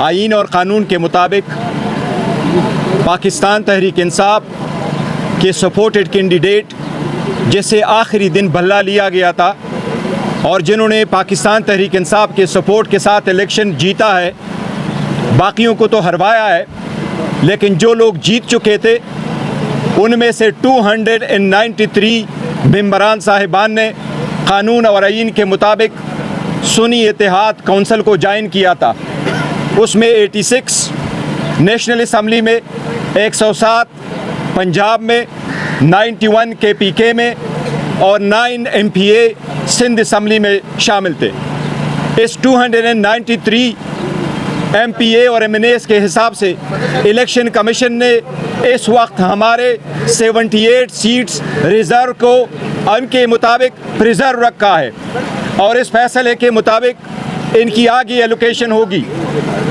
आईन और क़ानून के मुताबिक पाकिस्तान तहरीक इंसाफ के सपोर्टेड कैंडिडेट जिसे आखिरी दिन बल्ला लिया गया था और जिन्होंने पाकिस्तान तहरीक इंसाफ के सपोर्ट के साथ इलेक्शन जीता है, बाकियों को तो हरवाया है, लेकिन जो लोग जीत चुके थे उनमें से 293 मेंबरान साहिबान ने क़ानून और आईन के मुताबिक सुन्नी इत्तेहाद कौंसिल को ज्वाइन किया था। उसमें 86 नेशनल असम्बली में, 107 पंजाब में, 91 KPK में और 9 MPA सिंध असम्बली में शामिल थे। इस 293 MPA और MNAs के हिसाब से इलेक्शन कमीशन ने इस वक्त हमारे 78 सीट्स रिज़र्व को उनके मुताबिक प्रिज़र्व रखा है और इस फैसले के मुताबिक इनकी आगे एलोकेशन होगी।